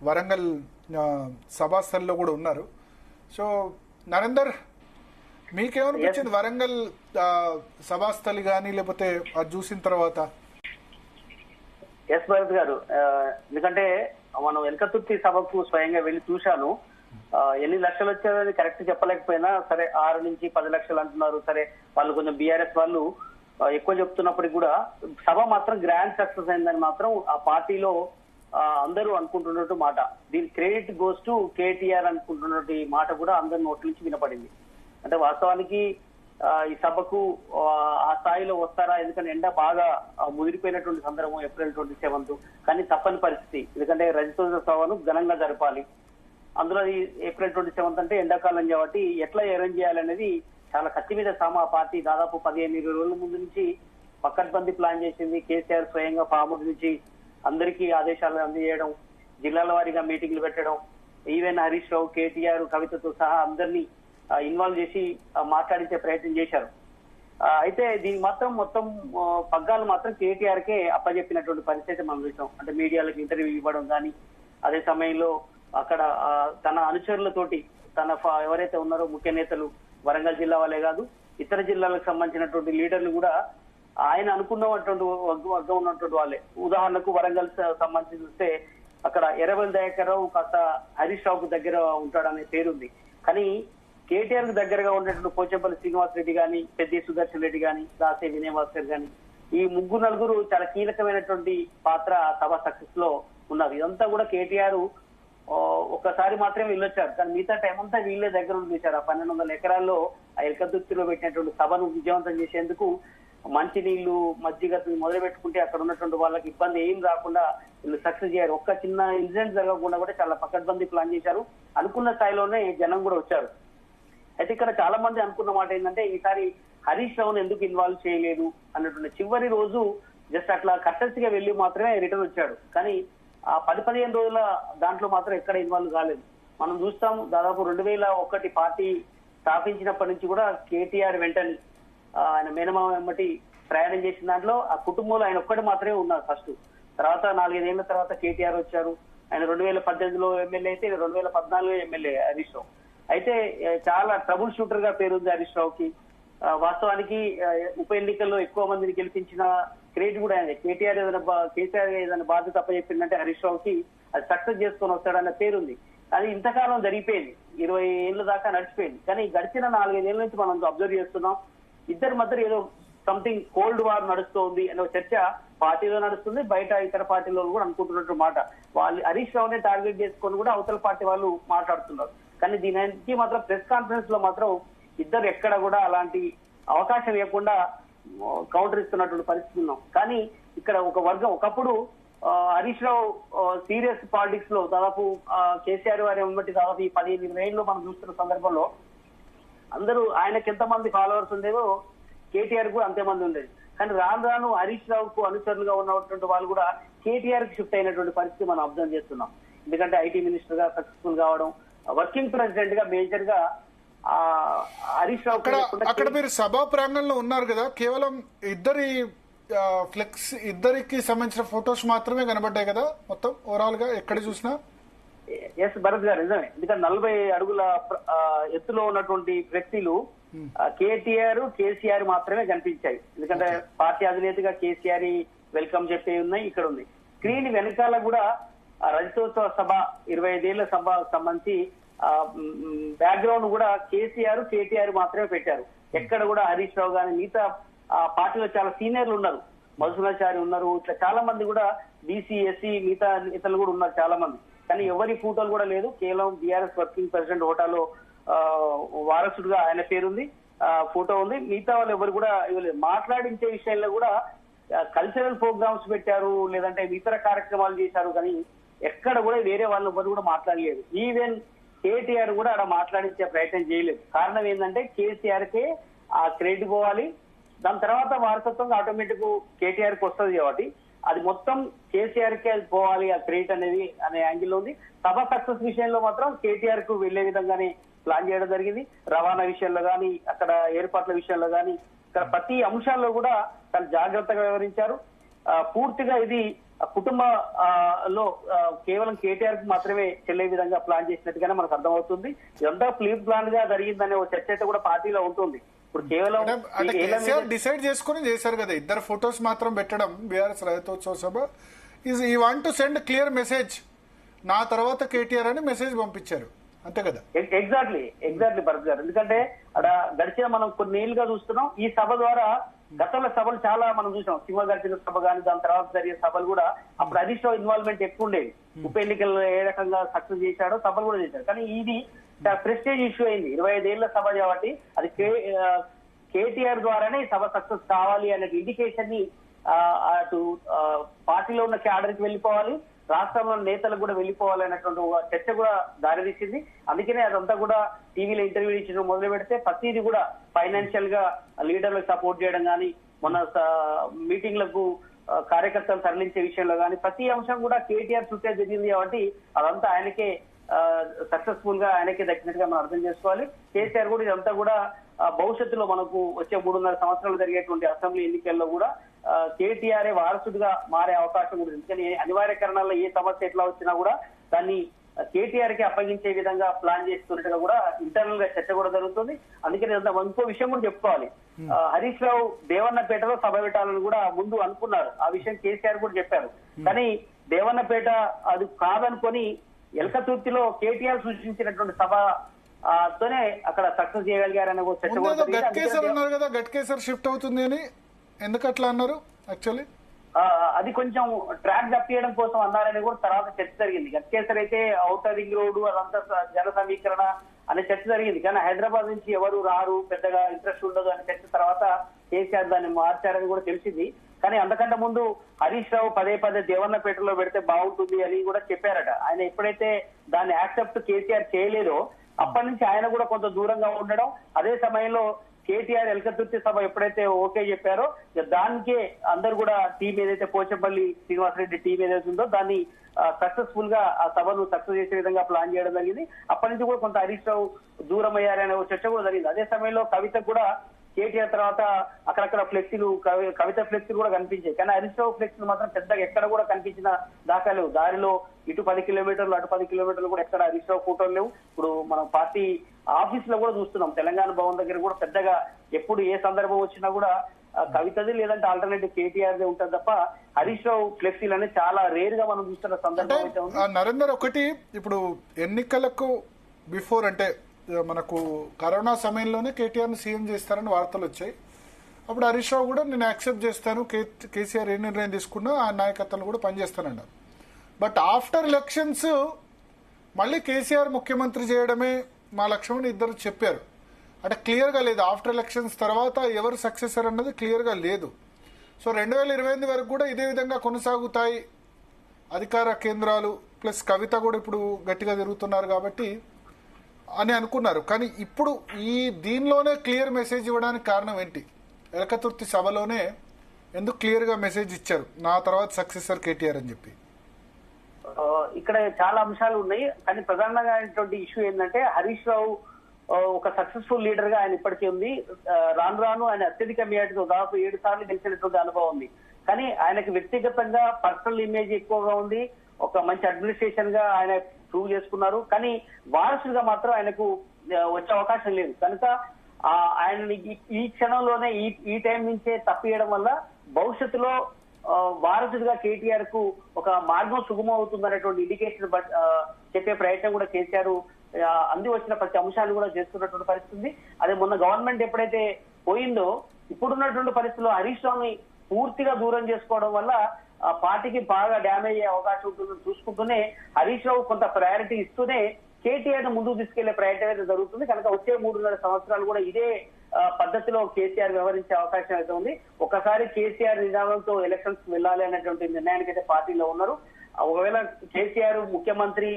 వరంగల్ సభాస్థల్లో కూడా ఉన్నారు. సో నరేందర్, మీకేమనిపించింది వరంగల్ సభాస్థలి కానీ లేకపోతే అది చూసిన తర్వాత? ఎస్ భరత్ గారు, ఎందుకంటే మనం వెనకతుర్తి సభకు స్వయంగా వెళ్ళి చూశాను. ఎన్ని లక్షలు వచ్చారని కరెక్ట్ చెప్పలేకపోయినా సరే 6 నుంచి 10 లక్షలు అంటున్నారు. సరే వాళ్ళు కొంచెం బీఆర్ఎస్ వాళ్ళు ఎక్కువ చెప్తున్నప్పటికీ కూడా సభ మాత్రం గ్రాండ్ సక్సెస్ అయిందని మాత్రం ఆ పార్టీలో అందరూ అనుకుంటున్నట్టు మాట. దీని క్రెడిట్ గోస్ టు కేటీఆర్ అనుకుంటున్నట్టు మాట కూడా అందరి నోట్ల నుంచి వినపడింది. అంటే వాస్తవానికి ఈ సభకు ఆ స్థాయిలో వస్తారా? ఎందుకంటే ఎండ బాగా ముదిరిపోయినటువంటి సందర్భం ఏప్రిల్ 27. కానీ తప్పని పరిస్థితి, ఎందుకంటే రజతోత్సవ సభను ఘనంగా జరపాలి. అందులో ఈ ఏప్రిల్ 27 అంటే ఎండాకాలం కాబట్టి ఎట్లా అరేంజ్ చేయాలనేది చాలా కత్తి మీద సామా పార్టీ దాదాపు 15-20 రోజుల ముందు నుంచి పక్కడ్బందీ ప్లాన్ చేసింది. కేసీఆర్ స్వయంగా ఫామ్ హౌస్ నుంచి అందరికీ ఆదేశాలు అందజేయడం, జిల్లాల వారీగా మీటింగ్లు పెట్టడం, ఈవెన్ హరీష్ రావు, కేటీఆర్, కవితతో సహా అందరినీ ఇన్వాల్వ్ చేసి మాట్లాడించే ప్రయత్నం చేశారు. అయితే దీనికి మాత్రం మొత్తం పగ్గాలు మాత్రం కేటీఆర్ కే అప్పచెప్పినటువంటి పరిస్థితి మనం చూసాం. అంటే మీడియాలకు ఇంటర్వ్యూ ఇవ్వడం కానీ, అదే సమయంలో అక్కడ తన అనుచరులతోటి తన ఎవరైతే ఉన్నారో ముఖ్య నేతలు, వరంగల్ జిల్లా వాళ్ళే కాదు ఇతర జిల్లాలకు సంబంధించినటువంటి లీడర్లు కూడా ఆయన అనుకున్నటువంటి వర్గం ఉన్నటువంటి వాళ్ళే. ఉదాహరణకు వరంగల్ సంబంధించి చూస్తే అక్కడ ఎర్రవల్లి దయాకర్ రావు కాస్త హరీష్ రావుకు దగ్గర ఉంటాడనే పేరుంది. కానీ కేటీఆర్ కు దగ్గరగా ఉన్నటువంటి పోచంపల్లి శ్రీనివాస్ రెడ్డి కానీ, పెద్ది సుదర్శన్ రెడ్డి కానీ, దాసే వినయ్ భాస్కర్ కానీ, ఈ నలుగురు చాలా కీలకమైనటువంటి పాత్ర సభ సక్సెస్ లో ఉన్నారు. ఇదంతా కూడా కేటీఆర్ ఒక్కసారి మాత్రమే వెళ్ళొచ్చారు. కానీ మిగతా టైం అంతా వీళ్ళే దగ్గర ఉండి చూశారు. 1200 ఎకరాల్లో ఆ ఎల్కదుర్తిలో పెట్టినటువంటి సభను విజయవంతం చేసేందుకు మంచినీళ్లు, మజ్జిగ మొదలు పెట్టుకుంటే అక్కడ ఉన్నటువంటి వాళ్ళకి ఇబ్బంది ఏం రాకుండా వీళ్ళు సక్సెస్ చేయారు. ఒక్క చిన్న ఇన్సిడెంట్ జరగకుండా కూడా చాలా పకడ్బందీ ప్లాన్ చేశారు. అనుకున్న స్థాయిలోనే జనం కూడా వచ్చారు. అయితే ఇక్కడ చాలా మంది అనుకున్న మాట ఏంటంటే ఈసారి హరీష్ రావును ఎందుకు ఇన్వాల్వ్ చేయలేదు అన్నటువంటి. చివరి రోజు జస్ట్ అట్లా కట్టసిగా వెళ్లి మాత్రమే రిటర్న్ వచ్చాడు. కానీ ఆ 10-15 రోజుల దాంట్లో మాత్రం ఎక్కడ ఇన్వాల్వ్ కాలేదు. మనం చూస్తాం దాదాపు 2001 పార్టీ స్థాపించినప్పటి నుంచి కూడా కేటీఆర్ వెంటనే ఆయన మేనమామ వెంబటి ప్రయాణం చేసిన దాంట్లో ఆ కుటుంబంలో ఆయన ఒక్కటి మాత్రమే ఉన్నారు ఫస్ట్. తర్వాత 4-5 ఏళ్ల తర్వాత కేటీఆర్ వచ్చారు. ఆయన 2018లో ఎమ్మెల్యే అయితే 2014 ఎమ్మెల్యే హరీష్ రావు. అయితే చాలా ట్రబుల్ షూటర్ గా పేరుంది హరీష్ రావుకి. వాస్తవానికి ఉప ఎన్నికల్లో ఎక్కువ మందిని గెలిపించిన క్రెడిట్ కూడా ఆయన. కేసీఆర్ ఏదైనా బాధ్యత అప్పచెప్పిందంటే హరీష్ రావుకి అది సక్సెస్ చేసుకొని వస్తాడన్న పేరుంది. అది ఇంతకాలం జరిగిపోయింది, 20 ఏళ్ల దాకా నడిచిపోయింది. కానీ గడిచిన 4-5 ఏళ్ల నుంచి మనం అబ్జర్వ్ చేస్తున్నాం ఇద్దరి మధ్య ఏదో సంథింగ్ కోల్డ్ వార్ నడుస్తోంది అనే చర్చ పార్టీలో నడుస్తుంది, బయట ఇతర పార్టీలో కూడా అనుకుంటున్నట్టు మాట. వాళ్ళు హరీష్ రావునే టార్గెట్ చేసుకొని కూడా అవతల పార్టీ వాళ్ళు మాట్లాడుతున్నారు. కానీ దీనికి మాత్రం ప్రెస్ కాన్ఫరెన్స్ లో మాత్రం ఇద్దరు ఎక్కడ కూడా అలాంటి అవకాశం ఇవ్వకుండా కౌంటర్ ఇస్తున్నటువంటి పరిస్థితి ఉన్నాం. కానీ ఇక్కడ ఒక వర్గం ఒకప్పుడు హరీష్ రావు సీరియస్ పాలిటిక్స్ లో దాదాపు కేసీఆర్ వారి వెంబటి దాదాపు ఈ 15 ఏళ్ళు మనం చూస్తున్న సందర్భంలో అందరూ ఆయనకి ఎంతమంది ఫాలోవర్స్ ఉండేవో కేటీఆర్ కూడా అంతే మంది ఉండేది. కానీ రాను రాను హరీష్ రావుకు అనుచరులుగా ఉన్నటువంటి వాళ్ళు కూడా కేటీఆర్ కి షిఫ్ట్ అయినటువంటి పరిస్థితి మనం అబ్జర్వ్ చేస్తున్నాం. ఎందుకంటే ఐటీ మినిస్టర్ గా సక్సెస్ఫుల్ కావడం, వర్కింగ్ ప్రెసిడెంట్ గా మేజర్ గా హరీష్ రావు. అక్కడ మీరు సభా ప్రాంగణంలో ఉన్నారు కదా, కేవలం ఇద్దరికి సంబంధించిన ఫొటోస్ మాత్రమే కనబడ్డాయి కదా మొత్తం ఓవరాల్ గా ఎక్కడ చూసినా? ఎస్ భరత్ గారు, నిజమే. ఎందుకంటే 40 అడుగుల ఎత్తులో ఉన్నటువంటి వ్యక్తులు కేటీఆర్, కేసీఆర్ మాత్రమే కనిపించాయి. ఎందుకంటే పార్టీ అధినేతగా కేసీఆర్ వెల్కమ్ చెప్పే ఉన్నాయి, ఇక్కడ ఉంది. స్క్రీన్ వెనకాల కూడా రజతోత్సవ సభ 25 ఏళ్ల సభ సంబంధించి బ్యాక్గ్రౌండ్ కూడా కేటీఆర్ మాత్రమే పెట్టారు. ఎక్కడ కూడా హరీష్ రావు గాని మిగతా పార్టీలో చాలా సీనియర్లు ఉన్నారు, మధుసూనాచారి ఉన్నారు, ఇట్లా చాలా మంది కూడా బీసీ, ఎస్సీ మిగతా నేతలు కూడా ఉన్నారు చాలా మంది. కానీ ఎవరి ఫోటోలు కూడా లేదు. కేవలం బీఆర్ఎస్ వర్కింగ్ ప్రెసిడెంట్ హోటాలో వారసుడుగా ఆయన పేరుంది, ఫోటో ఉంది. మిగతా వాళ్ళు ఎవరు కూడా ఇవ్వలేదు. మాట్లాడించే విషయంలో కూడా కల్చరల్ ప్రోగ్రామ్స్ పెట్టారు, లేదంటే ఇతర కార్యక్రమాలు చేశారు. కానీ ఎక్కడ కూడా వేరే వాళ్ళు ఎవరు కూడా మాట్లాడలేదు. ఈవెన్ కేటీఆర్ కూడా అక్కడ మాట్లాడించే ప్రయత్నం చేయలేదు. కారణం ఏంటంటే కేసీఆర్ కే ఆ క్రెడిట్ పోవాలి, దాని తర్వాత వారసత్వంగా ఆటోమేటిక్ కేటీఆర్ కి వస్తుంది కాబట్టి అది మొత్తం కేసీఆర్ కే పోవాలి ఆ క్రెడిట్ అనేది అనే యాంగిల్ ఉంది. సభ సక్సెస్ విషయంలో మాత్రం కేటీఆర్ కు వెళ్లే విధంగానే ప్లాన్ చేయడం జరిగింది. రవాణా విషయంలో గానీ, అక్కడ ఏర్పాట్ల విషయంలో గానీ, ఇక్కడ ప్రతి అంశాల్లో కూడా చాలా జాగ్రత్తగా వివరించారు. పూర్తిగా ఇది కుటుంబ లో కేవలం కేటీఆర్ కు మాత్రమే చెల్లే విధంగా ప్లాన్ చేసినట్టుగానే మనకు అర్థమవుతుంది. ఇదంతా ప్లాన్ గా జరిగిందనే ఒక చర్చ అయితే కూడా పార్టీలో ఉంటుంది. ఇప్పుడు కేవలం డిసైడ్ చేసుకుని చేశారు కదా, ఇద్దరు ఫొటోస్ మాత్రం పెట్టడం బీఆర్ఎస్ రైతోత్సవ సభ ఈజ్ ఈ want to send clear message, నా తర్వాత కేటీఆర్ అని మెసేజ్ పంపించారు అంతే కదా. ఎగ్జాక్ట్లీ భరత్ గారు. ఎందుకంటే అక్కడ గడిచిన మనం కొన్ని ఏళ్ళుగా చూస్తున్నాం ఈ సభ ద్వారా. గతంలో సభలు చాలా మనం చూసాం, సింహ గడిచిన సభ కానీ దాని తర్వాత జరిగే సభలు కూడా అప్పుడు హరీష్ రావు ఇన్వాల్వ్మెంట్ ఎక్కువ ఉండేది. ఉప ఎన్నికల్లో ఏ రకంగా సక్సెస్ చేశాడో సభలు కూడా చేశాడు. కానీ ఇది ప్రెస్టేజ్ ఇష్యూ అయింది, 25 ఏళ్ల సభ కాబట్టి అది కేటీఆర్ ద్వారానే ఈ సభ సక్సెస్ కావాలి అనే ఇండికేషన్ ని అటు పార్టీలో ఉన్న క్యాడర్కి వెళ్ళిపోవాలి, రాష్ట్రంలో నేతలకు కూడా వెళ్ళిపోవాలనేటువంటి ఒక చర్చ కూడా దారితీసింది. అందుకనే అదంతా కూడా టీవీలో ఇంటర్వ్యూ ఇచ్చడం మొదలు పెడితే ప్రతిదీ కూడా ఫైనాన్షియల్ గా లీడర్లకు సపోర్ట్ చేయడం కానీ, మొన్న మీటింగ్లకు కార్యకర్తలు తరలించే విషయంలో కానీ ప్రతి అంశం కూడా కేటీఆర్ చుట్టే జరిగింది కాబట్టి అదంతా ఆయనకే సక్సెస్ఫుల్ గా ఆయనకే దక్కినట్టుగా మనం అర్థం చేసుకోవాలి. కేసీఆర్ కూడా ఇదంతా కూడా భవిష్యత్తులో మనకు వచ్చే 3.5 సంవత్సరాలు జరిగేటువంటి అసెంబ్లీ ఎన్నికల్లో కూడా కేటీఆర్ వారసుడిగా మారే అవకాశం ఉంది. ఎందుకని అనివార్య కారణాల్లో ఏ సమస్య ఎట్లా వచ్చినా కూడా దాన్ని కేటీఆర్ కి అప్పగించే విధంగా ప్లాన్ చేస్తున్నట్టుగా కూడా ఇంటర్నల్ గా చర్చ కూడా జరుగుతుంది. అందుకని ఇంకో విషయం కూడా చెప్పుకోవాలి, హరీష్ రావు దేవన్నపేటలో సభ పెట్టాలని కూడా ముందు అనుకున్నారు. ఆ విషయం కేసీఆర్ కూడా చెప్పారు. కానీ దేవన్నపేట అది కాదనుకొని ఎల్కతుర్తిలో కేటీఆర్ సూచించినటువంటి సభ తోనే అక్కడ సక్సెస్ చేయగలిగారనే చర్చ కూడా. గట్కేసర్ షిఫ్ట్ అవుతుంది అని ఎందుకు అట్లా అన్నారు? యాక్చువల్లీ అది కొంచెం ట్రాక్ తప్పియడం కోసం అన్నారని కూడా తర్వాత చర్చ జరిగింది. గట్కేసర్ అయితే ఔటర్ రింగ్ రోడ్డు అదంతా జన సమీకరణ అనే చర్చ జరిగింది. కానీ హైదరాబాద్ నుంచి ఎవరు రారు, పెద్దగా ఇంట్రెస్ట్ ఉండదు అనే చర్చ తర్వాత కేసీఆర్ దాన్ని మార్చారని కూడా తెలిసింది. కానీ అంతకంటే ముందు హరీష్ రావు పదే దేవన్నపేటలో పెడితే బాగుంటుంది అని కూడా చెప్పారట. ఆయన ఎప్పుడైతే దాన్ని యాక్సెప్ట్ కేసీఆర్ చేయలేదో అప్పటి నుంచి ఆయన కూడా కొంత దూరంగా ఉండడం, అదే సమయంలో కేటీఆర్ ఎల్కతుర్తి సభ ఎప్పుడైతే ఓకే చెప్పారో దానికే అందరు కూడా టీం ఏదైతే పోచంపల్లి శ్రీనివాసరెడ్డి టీం ఏదైతే ఉందో దాన్ని సక్సెస్ఫుల్ గా ఆ సభను సక్సెస్ చేసే విధంగా ప్లాన్ చేయడం జరిగింది. అప్పటి నుంచి కూడా కొంత హరీష్ రావు దూరం అయ్యారనే చర్చ కూడా జరిగింది. అదే సమయంలో కవిత కూడా కేటీఆర్ తర్వాత అక్కడక్కడ ఫ్లెక్సీలు కవిత ఫ్లెక్సీలు కూడా కనిపించాయి. కానీ హరీష్ రావు ఫ్లెక్సీలు మాత్రం పెద్దగా ఎక్కడ కూడా కనిపించిన దాఖలు, దారిలో ఇటు 10 కిలోమీటర్లు అటు 10 కిలోమీటర్లు కూడా ఎక్కడ హరీష్ రావు ఫోటోలు లేవు. ఇప్పుడు మనం పార్టీ ఆఫీస్ లో కూడా చూస్తున్నాం, తెలంగాణ భవన్ దగ్గర కూడా పెద్దగా ఎప్పుడు ఏ సందర్భం వచ్చినా కూడా కవితది లేదంటే ఆల్టర్నేటివ్ కేటీఆర్ ఉంటుంది తప్ప హరీష్ రావు ఫ్లెక్సీలు అనేది చాలా రేర్ గా మనం చూస్తున్న సందర్భం అయితే ఉంది. నరేందర్, ఒకటి ఇప్పుడు ఎన్నికలకు బిఫోర్ అంటే మనకు కరోనా సమయంలోనే కేటీఆర్ని సీఎం చేస్తారని వార్తలు వచ్చాయి. అప్పుడు హరీష్ రావు కూడా నేను యాక్సెప్ట్ చేస్తాను, కేసీఆర్ ఏ నిర్ణయం తీసుకున్నా ఆ నాయకత్వంలో కూడా పనిచేస్తానన్నారు. బట్ ఆఫ్టర్ ఎలక్షన్స్ మళ్ళీ కేసీఆర్ ముఖ్యమంత్రి చేయడమే మా లక్ష్యం అని ఇద్దరు చెప్పారు. అంటే క్లియర్గా లేదు, ఆఫ్టర్ ఎలక్షన్స్ తర్వాత ఎవరు సక్సెసర్ అన్నది క్లియర్గా లేదు. సో 2028 వరకు కూడా ఇదే విధంగా కొనసాగుతాయి అధికార కేంద్రాలు, ప్లస్ కవిత కూడా ఇప్పుడు గట్టిగా తిరుగుతున్నారు కాబట్టి అని అనుకున్నారు. కానీ ఇప్పుడు ఈ దీనిలోనే క్లియర్ మెసేజ్ ఇవ్వడానికి కారణం ఏంటి? ఎలకతుర్తి సభలోనే ఎందుకు క్లియర్ గా మెసేజ్ ఇచ్చారు, నా తర్వాత సక్సెసర్ కేటీఆర్ అని చెప్పి? ఇక్కడ చాలా అంశాలు ఉన్నాయి. కానీ ప్రధానంగా ఇష్యూ ఏంటంటే హరీష్ రావు ఒక సక్సెస్ఫుల్ లీడర్ గా ఆయన ఇప్పటికీ ఉంది. రాను ఆయన అత్యధిక మేయర్తో దాదాపు 7 సార్లు గెలిచినటువంటి అనుభవం ఉంది. కానీ ఆయనకు వ్యక్తిగతంగా పర్సనల్ ఇమేజ్ ఎక్కువగా ఉంది, ఒక మంచి అడ్మినిస్ట్రేషన్ గా ఆయన ప్రూవ్ చేసుకున్నారు. కానీ వారసుడిగా మాత్రం ఆయనకు వచ్చే అవకాశం లేదు. కనుక ఆయన ఈ క్షణంలోనే ఈ టైం నుంచే తప్పియడం వల్ల భవిష్యత్తులో వారసుడిగా కేటీఆర్ కు ఒక మార్గం సుగమం అవుతుందనేటువంటి ఇండికేషన్ చెప్పే ప్రయత్నం కూడా కేసీఆర్ అంది వచ్చిన ప్రతి అంశాలు కూడా చేస్తున్నటువంటి పరిస్థితి. అదే మొన్న గవర్నమెంట్ ఎప్పుడైతే పోయిందో ఇప్పుడున్నటువంటి పరిస్థితుల్లో హరీష్ రావుని పూర్తిగా దూరం చేసుకోవడం వల్ల పార్టీకి బాగా డ్యామేజ్ అయ్యే అవకాశం ఉంటుందని చూసుకుంటూనే హరీష్ రావు కొంత ప్రయారిటీ ఇస్తూనే కేటీఆర్ ను ముందుకు తీసుకెళ్లే ప్రయత్నం అయితే జరుగుతుంది. కనుక వచ్చే 3.5 సంవత్సరాలు కూడా ఇదే పద్ధతిలో కేసీఆర్ వ్యవహరించే అవకాశం అయితే ఉంది. ఒకసారి కేసీఆర్ నిజాంతో ఎలక్షన్స్ వెళ్ళాలి అనేటువంటి నిర్ణయానికి అయితే పార్టీలో ఉన్నారు. ఒకవేళ కేసీఆర్ ముఖ్యమంత్రి,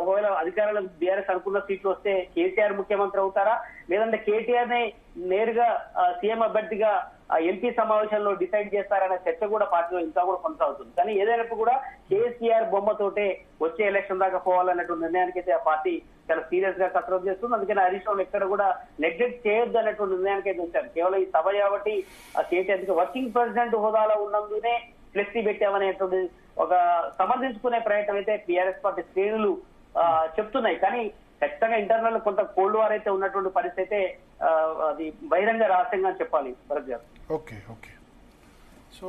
ఒకవేళ అధికారులు బీఆర్ఎస్ అనుకున్న సీట్లు వస్తే కేసీఆర్ ముఖ్యమంత్రి అవుతారా, లేదంటే కేటీఆర్ నే నేరుగా సీఎం అభ్యర్థిగా ఎంపీ సమావేశంలో డిసైడ్ చేస్తారనే చర్చ కూడా పార్టీలో ఇంకా కూడా కొనసాగుతుంది. కానీ ఏదైనప్పుడు కూడా కేసీఆర్ బొమ్మతోటే వచ్చే ఎలక్షన్ దాకా పోవాలన్నటువంటి నిర్ణయానికి అయితే ఆ పార్టీ చాలా సీరియస్ గా కసరత్తు చేస్తుంది. అందుకని హరీష్ రావు ఎక్కడ కూడా నెగ్లెక్ట్ చేయొద్దు అన్నటువంటి నిర్ణయానికి అయితే వచ్చారు. కేవలం ఈ సభ కాబట్టి కేటీఆర్ వర్కింగ్ ప్రెసిడెంట్ హోదాలో ఉన్నందునే ఫ్లెక్సీ పెట్టామనేటువంటి ఒక సమర్థించుకునే ప్రయత్నం అయితే టీఆర్ఎస్ పార్టీ శ్రేణులు చెప్తున్నాయి. కానీ ఖచ్చితంగా ఇంటర్నల్ కొంత కోల్డ్ వార్ అయితే ఉన్నటువంటి పరిస్థితి అయితే అది బహిరంగ రహస్యంగా చెప్పాలి భరత్ గారు. ఓకే. సో